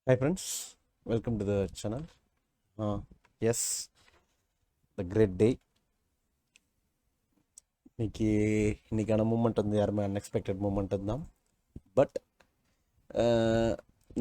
Hi friends, welcome to the channel. Yes, the great day. இன்னைக்கான moment வந்து யாருமே unexpected moment தான். But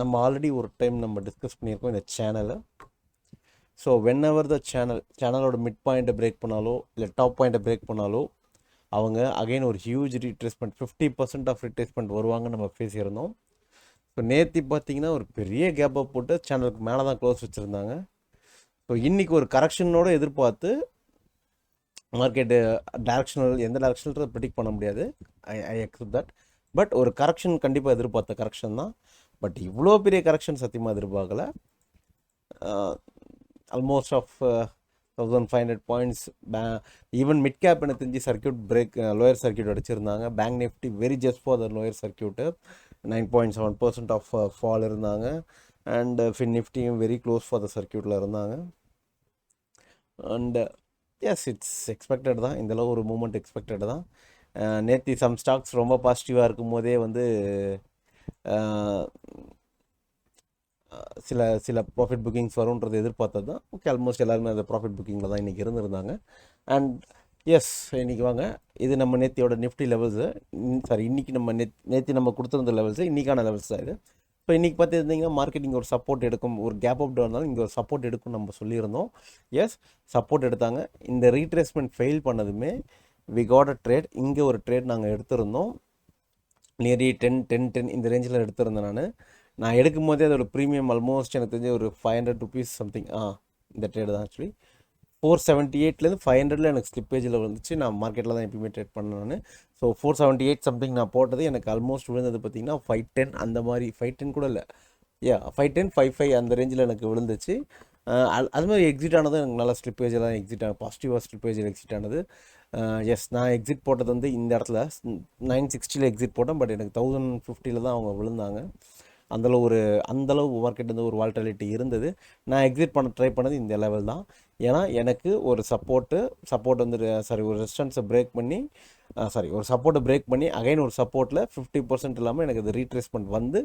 நம்ம ஆல்ரெடி ஒரு டைம் நம்ம டிஸ்கஸ் பண்ணியிருக்கோம் இந்த சேனலை. ஸோ வென் எவர் த சேனலோட மிட் பாயிண்ட்டை பிரேக் பண்ணாலோ இல்லை டாப் பாயிண்ட்டை பிரேக் பண்ணாலோ அவங்க அகைன் ஒரு ஹியூஜ் ரீட்ரேஸ்மெண்ட் 50% ஆஃப் ரீட்ரேஸ்மெண்ட் வருவாங்கன்னு நம்ம பேசியிருந்தோம். ஸோ நேற்று பார்த்தீங்கன்னா ஒரு பெரிய கேப்பை போட்டு சேனலுக்கு மேலே தான் க்ளோஸ் வச்சுருந்தாங்க. ஸோ இன்றைக்கி ஒரு கரெக்ஷனோடு எதிர்பார்த்து மார்க்கெட்டு டேரக்ஷனல் எந்த டேரக்ஷனல் ப்ரிடிக்ட் பண்ண முடியாது. I accept that. பட் ஒரு கரெக்ஷன் கண்டிப்பாக எதிர்பார்த்த கரெக்ஷன் தான். பட் இவ்வளோ பெரிய கரெக்ஷன் சத்தியமாக எதிர்பார்க்கல. Almost of 1500 points even mid cap எனக்கு தெரிஞ்சு சர்க்கியூட் பிரேக் லோயர் சர்க்கியூட் அடிச்சிருந்தாங்க. Bank Nifty very just for the lower circuit 9.7% of fall இருந்தாங்க. அண்ட் ஃபின் நிஃப்டியும் வெரி க்ளோஸ் ஃபார் த சர்க்கியூட்டில் இருந்தாங்க. அண்ட் எஸ் இட்ஸ் எக்ஸ்பெக்டட் தான். இந்தளவு ஒரு மூமெண்ட் எக்ஸ்பெக்டட் தான். நேற்று சம் ஸ்டாக்ஸ் ரொம்ப பாசிட்டிவாக இருக்கும் போதே வந்து சில ப்ராஃபிட் புக்கிங்ஸ் வரும்ன்றது எதிர்பார்த்தது தான். ஓகே, ஆல்மோஸ்ட் எல்லாருமே அந்த ப்ராஃபிட் புக்கிங்கில் தான் இன்றைக்கி இருந்திருந்தாங்க. அண்ட் எஸ், இன்றைக்கி வாங்க, இது நம்ம நேத்தியோட நிஃப்டி லெவல்ஸு. இன்றைக்கி நம்ம நேற்று நம்ம கொடுத்துருந்த லெவல்ஸு இன்றைக்கான லெவல்ஸ் தான் இது. ஸோ இன்றைக்கி பார்த்துருந்தீங்கன்னா மார்க்கெட்டிங் ஒரு சப்போர்ட் எடுக்கும், ஒரு கேப் அப் இருந்தாலும் இங்கே ஒரு சப்போர்ட் எடுக்கும் நம்ம சொல்லியிருந்தோம். எஸ், சப்போர்ட் எடுத்தாங்க. இந்த ரீட்ரேஸ்மெண்ட் ஃபெயில் பண்ணதுமே வி காட் அ ட்ரேட். இங்கே ஒரு ட்ரேட் நாங்கள் எடுத்திருந்தோம். நியர்லி 10 இந்த ரேஞ்சில் எடுத்திருந்தேன். நான் எடுக்கும் போதே அதோட ப்ரீமியம் ஆல்மோஸ்ட் எனக்கு தெரிஞ்ச ஒரு 500 ருபீஸ் சம்திங். இந்த ட்ரேடு தான் ஆக்சுவலி 478லேருந்து 500 எனக்கு ஸ்லிப்பேஜில் வந்துச்சு. நான் மார்க்கெட்டில் தான் எப்பயுமே ட்ரேட் பண்ணேன். ஸோ 478 சம்திங் நான் போட்டது எனக்கு ஆல்மோஸ்ட் விழுந்தது பார்த்திங்கன்னா 510 அந்த மாதிரி. 510 கூட இல்லை, 510 55 அந்த ரேஞ்சில் எனக்கு விழுந்துச்சு. அது மாதிரி எக்ஸிட் ஆனது எனக்கு நல்லா ஸ்லிப்பேஜில் தான் எக்ஸிட் ஆனது, பாசிட்டிவாக ஸ்லிப்பேஜில் எக்ஸிட் ஆனது. எஸ், நான் எக்ஸிட் போட்டது வந்து இந்த இடத்துல 960 எக்ஸிட் போட்டேன். பட் எனக்கு 1050 தான் அவங்க விழுந்தாங்க. அந்தளவு மார்க்கெட் வந்து ஒரு வால்டாலிட்டி இருந்தது. நான் எக்ஸிட் பண்ண ட்ரை பண்ணது இந்த லெவல் தான். ஏன்னா எனக்கு ஒரு சப்போர்ட் வந்து ஒரு ரெசிஸ்டன்ஸை பிரேக் பண்ணி ஒரு சப்போர்ட்டை பிரேக் பண்ணி அகைன் ஒரு சப்போர்ட்டில் 50% இல்லாமல் எனக்கு அது ரீட்ரேஸ்மெண்ட் வந்து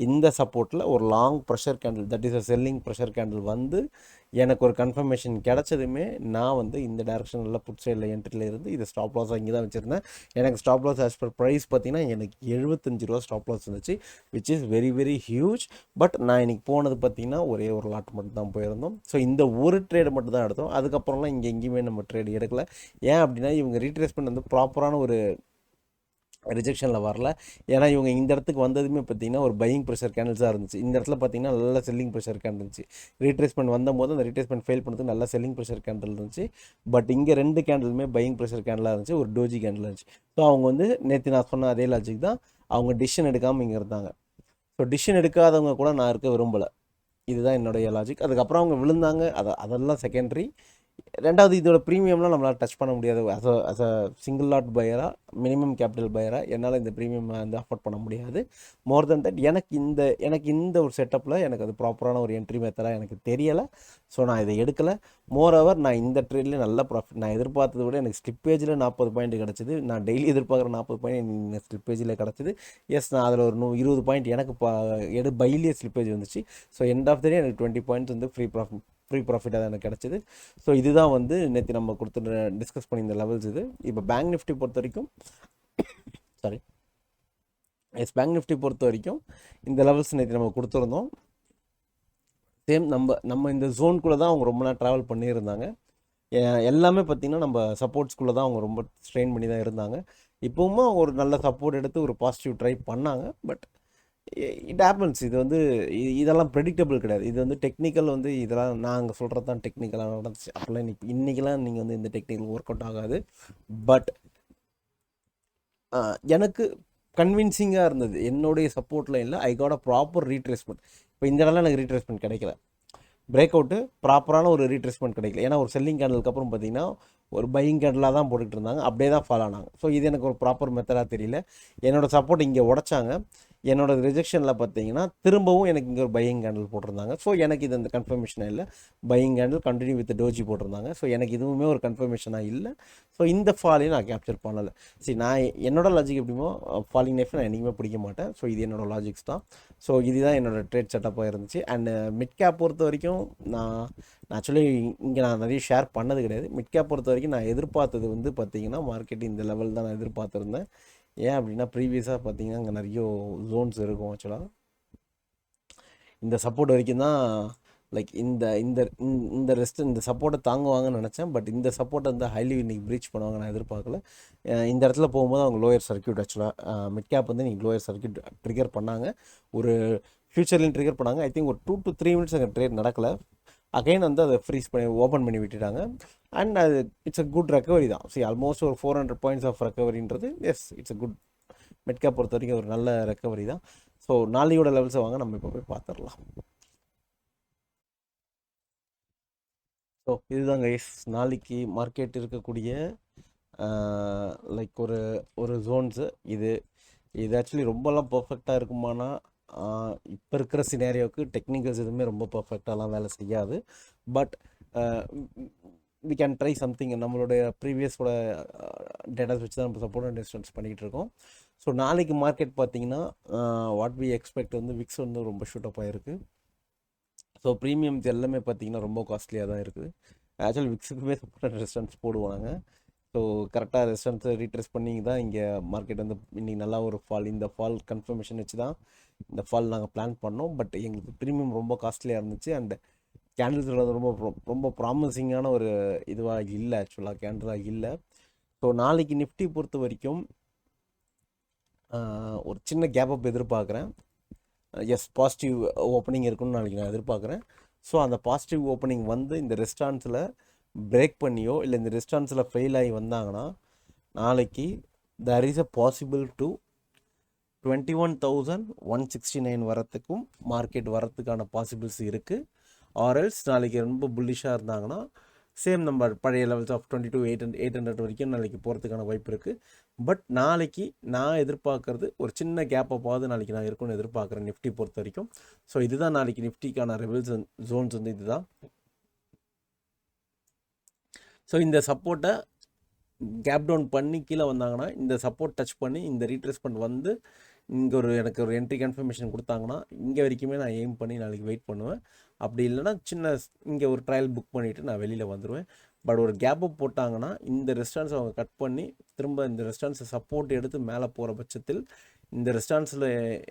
இந்த சப்போர்ட்டில் ஒரு long pressure candle, that is a selling pressure candle வந்து எனக்கு ஒரு கன்ஃபர்மேஷன் கிடச்சதுமே நான் வந்து இந்த டேரக்ஷனில் புட் சைடில் என்ட்ரியில் இருந்து இதை ஸ்டாப் லாஸாக இங்கே தான் வச்சுருந்தேன். எனக்கு stop loss as per price பார்த்திங்கன்னா எனக்கு 75 ரூபா ஸ்டாப் லாஸ் இருந்துச்சு, which is very very huge. But நான் இன்றைக்கி போனது பார்த்திங்கன்னா ஒரே ஒரு லாட் மட்டும் தான் போயிருந்தோம். ஸோ இந்த ஒரு ட்ரேடு மட்டும் தான் எடுத்தோம். அதுக்கப்புறம்லாம் இங்கே எங்கேயுமே நம்ம ட்ரேடு எடுக்கல. ஏன் அப்படின்னா இவங்க ரீட்ரேஸ்மெண்ட் வந்து ப்ராப்பரான ஒரு ரிஜெக்ஷனில் வரல. ஏன்னா இவங்க இந்த இடத்துக்கு வந்ததுமே பார்த்திங்கன்னா ஒரு பையிங் ப்ரெஷர் கேண்டில்ஸாக இருந்துச்சு. இந்த இடத்துல பார்த்திங்கன்னா நல்ல செல்லிங் ப்ரெஷர் கேண்டில் இருந்துச்சு. ரீட்ரேஸ்மெண்ட் வந்தபோது அந்த ரீட்ரேஸ்மெண்ட் ஃபெயில் பண்ணுறதுக்கு நல்ல செல்லிங் ப்ரெஷர் கேண்டில் இருந்துச்சு. பட் இங்கே 2 கேண்டிலுமே பையிங் ப்ரெஷர் கேண்டிலாக இருந்துச்சு, ஒரு டோஜி கேண்டில் இருந்துச்சு. ஸோ அவங்க வந்து நேற்று நான் சொன்ன அதே லாஜிக் தான், அவங்க டிசிஷன் எடுக்காமல் இங்கே இருந்தாங்க. ஸோ டிசிஷன் எடுக்காதவங்க கூட நான் இருக்க விரும்பலை. இதுதான் என்னுடைய லாஜிக். அதுக்கப்புறம் அவங்க விழுந்தாங்க, அதெல்லாம் செகண்டரி. ரெண்டாவது, இதோட ப்ரீமியம்லாம் நம்மளால் டச் பண்ண முடியாது. அஸ் அ சிங்கிள் லாட் பையராக, மினிமம் கேபிட்டல் பையராக என்னால் இந்த ப்ரீமியம் வந்து அஃபோர்ட் பண்ண முடியாது. மோர் தென் தட் எனக்கு இந்த ஒரு செட்டப்பில் எனக்கு அது ப்ராப்பரான ஒரு என்ட்ரி மெத்தடாக எனக்கு தெரியலை. ஸோ நான் இதை எடுக்கலை. மோரோவர் நான் இந்த ட்ரேட்லேயே நல்ல ப்ராஃபிட், நான் எதிர்பார்த்ததை விட எனக்கு ஸ்லிப்பேஜில் 40 பாயிண்ட் கிடச்சிது. நான் டெய்லி எதிர்பார்க்குற 40 பாயிண்ட் ஸ்லிப்பேஜில் கிடச்சிது. எஸ், நான் அதில் ஒரு 20 பாயிண்ட் எனக்கு பைலியே ஸ்லிப்பேஜ் வந்துச்சு. ஸோ எண்ட் ஆஃப் த டே எனக்கு 20 பாயிண்ட்ஸ் வந்து ஃப்ரீ ப்ராஃபிட்டாக தான் எனக்கு கிடச்சிது. ஸோ இதுதான் வந்து நேற்று நம்ம டிஸ்கஸ் பண்ணி இந்த லெவல்ஸ் இது. இப்போ பேங்க் நிஃப்டி பொறுத்த வரைக்கும் பேங்க் நிஃப்டி பொறுத்த வரைக்கும் இந்த லெவல்ஸ் நேற்று நம்ம கொடுத்துருந்தோம். சேம் நம்ம இந்த ஜோனுக்குள்ளே தான் அவங்க ரொம்ப நேரம் ட்ராவல் பண்ணியிருந்தாங்க. எல்லாமே பார்த்திங்கன்னா நம்ம சப்போர்ட்ஸ்குள்ளே தான் அவங்க ரொம்ப ஸ்ட்ரெயின் பண்ணி தான் இருந்தாங்க. இப்போவும் அவங்க ஒரு நல்ல சப்போர்ட் எடுத்து ஒரு பாசிட்டிவ் ட்ரை பண்ணாங்க. But it happens. இது வந்து இதெல்லாம் ப்ரெடிக்டபிள் கிடையாது. இது வந்து டெக்னிக்கல் வந்து இதெல்லாம் நாங்கள் சொல்கிறது தான் டெக்னிக்கலாக நடந்துச்சு. அப்போல்லாம் இன்றைக்கெலாம் நீங்கள் வந்து இந்த டெக்னிக்கல் ஒர்க் அவுட் ஆகாது. பட் எனக்கு கன்வின்சிங்காக இருந்தது என்னுடைய சப்போர்ட் லைனில். I got a proper retracement. இப்போ இந்த இடம்லாம் எனக்கு ரீட்ரேஸ்மெண்ட் கிடைக்கல, பிரேக் அவுட்டு ப்ராப்பரான ஒரு ரீட்ரேஸ்மெண்ட் கிடைக்கல. ஏன்னா ஒரு செல்லிங் கேண்டலுக்கு அப்புறம் பார்த்திங்கன்னா ஒரு பையிங் கேண்டலாக தான் போட்டுக்கிட்டு இருந்தாங்க, அப்படியே தான் ஃபாலோ ஆனாங்க. ஸோ இது எனக்கு ஒரு ப்ராப்பர் மெத்தடாக தெரியல. என்னோடய சப்போர்ட் இங்கே உடைச்சாங்க. என்னோட ரிஜெக்ஷனில் பார்த்தீங்கன்னா திரும்பவும் எனக்கு இங்கே ஒரு பையிங் கேண்டில் போட்டிருந்தாங்க. ஸோ எனக்கு இது அந்த கன்ஃபர்மேஷன் இல்லை. Buying candle continue with doji போட்டிருந்தாங்க. ஸோ எனக்கு இதுவுமே ஒரு கன்ஃபர்மேஷனாக இல்லை. ஸோ இந்த ஃபாலையும் நான் கேப்சர் பண்ணலை. சரி, நான் என்னோட லாஜிக் எப்படிமோ ஃபாலிங் நைஃப் நான் என்றைக்குமே பிடிக்க மாட்டேன். ஸோ இது என்னோட லாஜிக்ஸ் தான். ஸோ இதுதான் என்னோடய ட்ரேட் செட்டப்பாக இருந்துச்சு. அண்டு மிட் கேப் பொறுத்த வரைக்கும் நான் ஆக்சுவலி இங்கே நான் நிறைய ஷேர் பண்ணது கிடையாது. மிட் கேப் பொறுத்த வரைக்கும் நான் எதிர்பார்த்தது வந்து பார்த்திங்கன்னா மார்க்கெட் இந்த லெவல் தான் நான் எதிர்பார்த்துருந்தேன். ஏன் அப்படின்னா ப்ரீவியஸாக பார்த்தீங்கன்னா அங்கே நிறைய ஜோன்ஸ் இருக்கும். ஆக்சுவலாக இந்த சப்போர்ட் வரைக்கும் தான் லைக் இந்த இந்த இந்த ரெஸ்ட் இந்த சப்போர்ட்டை தாங்குவாங்கன்னு நினச்சேன். பட் இந்த சப்போர்ட்டை வந்து ஹைலி இன்னைக்கு ப்ரீச் பண்ணுவாங்க நான் எதிர்பார்க்கல. இந்த இடத்துல போகும்போது அவங்க லோயர் சர்க்யூட் ஆக்சுவலாக மிட் கேப் வந்து நீங்கள் லோயர் சர்க்யூட் ட்ரிகர் பண்ணாங்க. ஒரு ஃப்யூச்சர்லையும் ட்ரிகர் பண்ணாங்க. ஐ திங்க் ஒரு 2 to 3 minutes அங்கே ட்ரேட் நடக்கலை. அகைன் வந்து அதை ஃப்ரீஸ் பண்ணி ஓப்பன் பண்ணி விட்டுட்டாங்க. அண்ட் அது இட்ஸ் அ குட் ரெக்கவரி தான். சரி, ஆல்மோஸ்ட் ஒரு 400 points ஆஃப் ரெக்கவரின்றது as it's a good mid cap பொறுத்த வரைக்கும் ஒரு நல்ல ரெக்கவரி தான். ஸோ நாளையோட லெவல்ஸை வாங்க நம்ம இப்போ போய் பார்த்துடலாம். ஸோ இதுதான் கைஸ் நாளைக்கு மார்க்கெட் இருக்கக்கூடிய லைக் ஒரு ஜோன்ஸு. இது ஆக்சுவலி ரொம்பலாம் பர்ஃபெக்டாக இருக்குமானா இப்போ இருக்கிற சினேரியோவுக்கு டெக்னிக்கல்ஸ் எதுவுமே ரொம்ப பர்ஃபெக்டாலாம் வேலை செய்யாது. But we can try something. நம்மளுடைய ப்ரீவியஸோட டேட்டாஸ் வச்சு தான் நம்ம சப்போர்ட் அண்ட் ரெசிஸ்டன்ஸ் பண்ணிகிட்டு இருக்கோம். ஸோ நாளைக்கு மார்க்கெட் பார்த்தீங்கன்னா வாட் வி எக்ஸ்பெக்ட் வந்து விக்ஸ் வந்து ரொம்ப ஷூட் அப் ஆகிருக்கு. ஸோ ப்ரீமியம்ஸ் எல்லாமே பார்த்தீங்கன்னா ரொம்ப காஸ்ட்லியாக தான் இருக்குது. ஆக்சுவலி விக்ஸுக்குமே சப்போர்ட் அண்ட் ரெசிஸ்டன்ஸ் போடுவாங்க. ஸோ கரெக்டாக ரெசிஸ்டன்ஸை ரீட்ரெஸ் பண்ணி தான் இங்கே மார்க்கெட் வந்து இன்றைக்கி நல்லா ஒரு ஃபால், இந்த ஃபால் கன்ஃபர்மேஷன் வச்சு தான் இந்த ஃபால் நாங்கள் பிளான் பண்ணோம். பட் எங்களுக்கு ப்ரீமியம் ரொம்ப காஸ்ட்லியாக இருந்துச்சு. அண்ட் கேண்டில்ஸ் ரொம்ப ரொம்ப ப்ராமிசிங்கான ஒரு இதுவாக இல்லை. ஆக்சுவலாக கேண்டிலாக இல்லை. ஸோ நாளைக்கு நிஃப்டி பொறுத்த வரைக்கும் ஒரு சின்ன கேப் அப் எதிர்பார்க்குறேன். எஸ், பாசிட்டிவ் ஓப்பனிங் இருக்குன்னு நாளைக்கு நான் எதிர்பார்க்குறேன். ஸோ அந்த பாசிட்டிவ் ஓப்பனிங் வந்து இந்த ரெஸ்டாரண்ட்ஸில் பிரேக் பண்ணியோ இல்லை இந்த ரெஸ்டாரண்ட்ஸில் ஃபெயில் ஆகி வந்தாங்கன்னா நாளைக்கு there is a possible to 21,169 வரத்துக்கும் மார்க்கெட் வரத்துக்கான பாசிபிள்ஸ் இருக்குது. ஆர்எல்ஸ் நாளைக்கு ரொம்ப புல்லிஷாக இருந்தாங்கன்னா சேம் நம்ம பழைய லெவல்ஸ் ஆஃப் 22,800 வரைக்கும் நாளைக்கு போகிறதுக்கான வாய்ப்பு இருக்குது. பட் நாளைக்கு நான் எதிர்பார்க்குறது ஒரு சின்ன கேப் அப்பாவது நாளைக்கு நான் இருக்குன்னு எதிர்பார்க்குறேன் நிஃப்டி பொறுத்த வரைக்கும். ஸோ இதுதான் நாளைக்கு நிஃப்டிக்கான ரெவல்ஸ் ஜோன்ஸ் வந்து இதுதான். ஸோ இந்த சப்போர்ட்டை கேப் டவுன் பண்ணி கீழே வந்தாங்கன்னா இந்த சப்போர்ட் டச் பண்ணி இந்த ரீட்ரேஸ்மெண்ட் வந்து இங்கே எனக்கு ஒரு என்ட்ரி கன்ஃபர்மேஷன் கொடுத்தாங்கன்னா இங்கே வரைக்குமே நான் எய்ம் பண்ணி நாளைக்கு வெயிட் பண்ணுவேன். அப்படி இல்லைனா சின்ன இங்கே ஒரு ட்ரையல் புக் பண்ணிவிட்டு நான் வெளியில் வந்துடுவேன். பட் ஒரு கேப் அப் போட்டாங்கன்னா இந்த ரெஸ்டாரண்ட்ஸ் அவங்க கட் பண்ணி திரும்ப இந்த ரெஸ்டாரண்ட்ஸை சப்போர்ட் எடுத்து மேலே போகிற பட்சத்தில் இந்த ரெஸ்டாரண்ட்ஸில்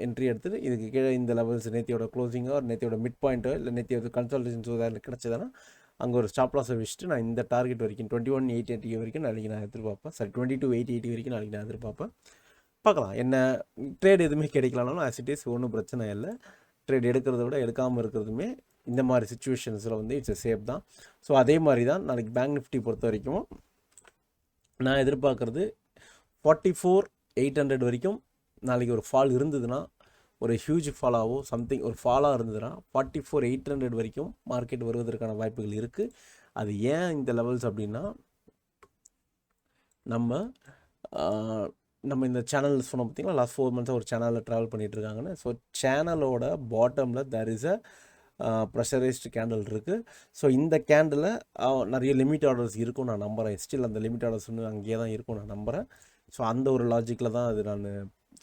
என்ட்ரி எடுத்துகிட்டு இதுக்கு கீழே இந்த லெவல்ஸ் நேத்தியோட க்ளோசிங்கோ நேத்தியோட மிட் பாயிண்ட்டோ இல்லை நேத்தியோட கன்சல்டேஷன்ஸோ ஏதாவது கிடச்சதுன்னா அங்கே ஒரு ஸ்டாப் லாஸை வச்சுட்டு நான் இந்த டார்கெட் வரைக்கும் 21,880 வரைக்கும் நாளைக்கு நான் எதிர்பார்ப்பேன். சாரி 22,880 வரைக்கும் நாளைக்கு நான் எதிர்பார்ப்பேன். பார்க்கலாம். என்ன ட்ரேட் எதுவுமே கிடைக்கலனாலும் ஆஸ் இட் இஸ் ஒன்றும் பிரச்சனை இல்லை. ட்ரேட் எடுக்கிறத விட எடுக்காமல் இருக்கிறதுமே இந்த மாதிரி சுச்சுவேஷன்ஸில் வந்து இட்ஸ் சேஃப் தான். ஸோ அதே மாதிரி தான் நாளைக்கு பேங்க் நிஃப்டி பொறுத்த வரைக்கும் நான் எதிர்பார்க்குறது 44,800 வரைக்கும் நாளைக்கு ஒரு ஃபால் இருந்ததுன்னா, ஒரு ஹியூஜ் ஃபாலாவோ சம்திங் ஒரு ஃபாலாக இருந்ததுன்னா 44,800 வரைக்கும் மார்க்கெட் வருவதற்கான வாய்ப்புகள் இருக்குது. அது ஏன் இந்த லெவல்ஸ் அப்படின்னா நம்ம இந்த சேனல் சொன்னோம் பார்த்தீங்களா, லாஸ்ட் 4 months ஒரு சேனலில் ட்ராவல் பண்ணிகிட்ருக்காங்கன்னு. ஸோ சேனலோட பாட்டமில் there is a pressurised candle இருக்குது. ஸோ இந்த கேண்டில் நிறைய லிமிட் ஆர்டர்ஸ் இருக்கும் நான் நம்புகிறேன். ஸ்டில் அந்த லிமிட் ஆர்டர்ஸ் இன்னும் அங்கேயே தான் இருக்கும் நான் நம்புகிறேன். ஸோ அந்த ஒரு லாஜிக்கில் தான் அது நான்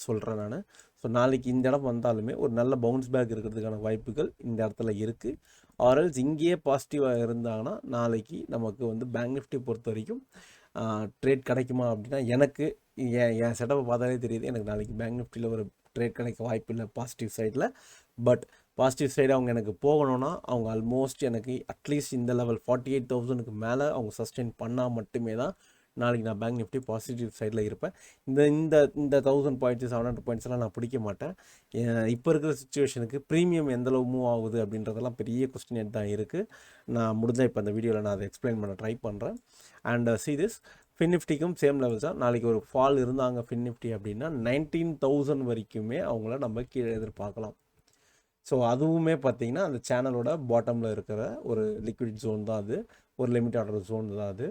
சொல்கிறேன் நான். ஸோ நாளைக்கு இந்த இடம் வந்தாலுமே ஒரு நல்ல பவுன்ஸ் பேக் இருக்கிறதுக்கான வாய்ப்புகள் இந்த இடத்துல இருக்குது. ஆர்எல்ஸ் இங்கேயே பாசிட்டிவாக இருந்தாங்கன்னா நாளைக்கு நமக்கு வந்து பேங்க் நிஃப்டி பொறுத்த வரைக்கும் ட்ரேட் கிடைக்குமா அப்படின்னா எனக்கு என் செட்டப்பை பார்த்தாலே தெரியுது எனக்கு நாளைக்கு பேங்க் நிஃப்டியில் ஒரு ட்ரேட் கிடைக்க வாய்ப்பு இல்லை பாசிட்டிவ் சைடில். பட் பாசிட்டிவ் சைடு அவங்க எனக்கு போகணும்னா அவங்க ஆல்மோஸ்ட் எனக்கு அட்லீஸ்ட் இந்த லெவல் 48,000க்கு மேலே அவங்க சஸ்டெயின் பண்ணால் மட்டுமே தான் நாளைக்கு நான் பேங்க் நிஃப்டி பாசிட்டிவ் சைடில் இருப்பேன். இந்த 1000 points 700 points நான் பிடிக்க மாட்டேன். இப்போ இருக்கிற சுச்சுவேஷனுக்கு ப்ரீமியம் எந்தளவு மூவ் ஆகுது அப்படின்றதெல்லாம் பெரிய கொஸ்டின் தான் இருக்குது. நான் முடிஞ்சால் இப்போ அந்த வீடியோவில் நான் அதை எக்ஸ்பிளைன் பண்ண ட்ரை பண்ணுறேன். அண்ட் see this ஃபின் நிஃப்டிக்கும் சேம் லெவல்ஸ் தான். நாளைக்கு ஒரு ஃபால் இருந்தாங்க ஃபின் நிஃப்டி அப்படின்னா 19,000 வரைக்குமே அவங்கள நம்ம கீழே எதிர்பார்க்கலாம். ஸோ அதுவுமே பார்த்திங்கன்னா அந்த சேனலோட பாட்டமில் இருக்கிற ஒரு லிக்விட் ஜோன் தான் அது, ஒரு லிமிட் ஆர்டர் ஜோன் தான் அது.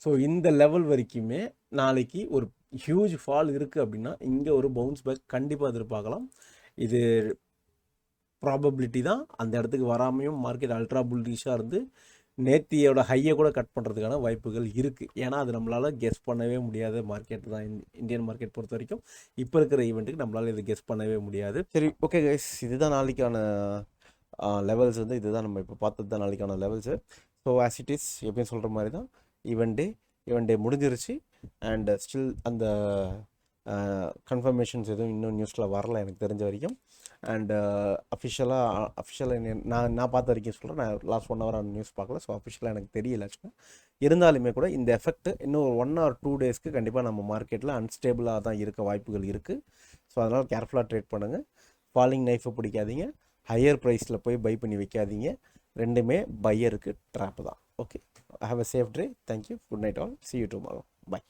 ஸோ இந்த லெவல் வரைக்குமே நாளைக்கு ஒரு ஹியூஜ் ஃபால் இருக்குது அப்படின்னா இங்கே ஒரு பவுன்ஸ் பேக் கண்டிப்பாக எதிர்பார்க்கலாம். இது ப்ராபபிலிட்டி தான். அந்த இடத்துக்கு வராமையும் மார்க்கெட் அல்ட்ரா புல்லிஷாக இருந்து நேத்தியோட ஹையை கூட கட் பண்ணுறதுக்கான வாய்ப்புகள் இருக்குது. ஏன்னா அது நம்மளால் கெஸ் பண்ணவே முடியாத மார்க்கெட் தான் இந்தியன் மார்க்கெட் பொறுத்த வரைக்கும். இப்போ இருக்கிற ஈவெண்ட்டுக்கு நம்மளால் இது கெஸ் பண்ணவே முடியாது. சரி, ஓகே கைஸ், இதுதான் நாளைக்கான லெவல்ஸ் வந்து இதுதான் நம்ம இப்போ பார்த்தது தான் நாளைக்கான levels. So as it is எப்படின்னு சொல்கிற மாதிரி தான் ஈவெண்ட் டே முடிஞ்சிருச்சு. அண்ட் ஸ்டில் அந்த கன்ஃபர்மேஷன்ஸ் எதுவும் இன்னும் நியூஸில் வரல எனக்கு தெரிஞ்ச வரைக்கும். அண்ட் அஃபிஷியலாக நான் பார்த்த வரைக்கும் சொல்கிறேன். நான் லாஸ்ட் 1 hour நியூஸ் பார்க்கல. ஸோ அஃபிஷியலாக எனக்கு தெரியல ஆக்சுவலாக. இருந்தாலுமே கூட இந்த எஃபெக்ட் இன்னும் ஒரு 1 or 2 daysக்கு கண்டிப்பாக நம்ம மார்க்கெட்டில் அன்ஸ்டேபிளாக தான் இருக்க வாய்ப்புகள் இருக்குது. ஸோ அதனால் கேர்ஃபுல்லாக ட்ரேட் பண்ணுங்கள். ஃபாலிங் நைஃபை பிடிக்காதீங்க, ஹையர் ப்ரைஸில் போய் பை பண்ணி வைக்காதீங்க. ரெண்டுமே பையருக்கு ட்ராப் தான். Okay, have a safe day. Thank you. Good night all. see you tomorrow. Bye.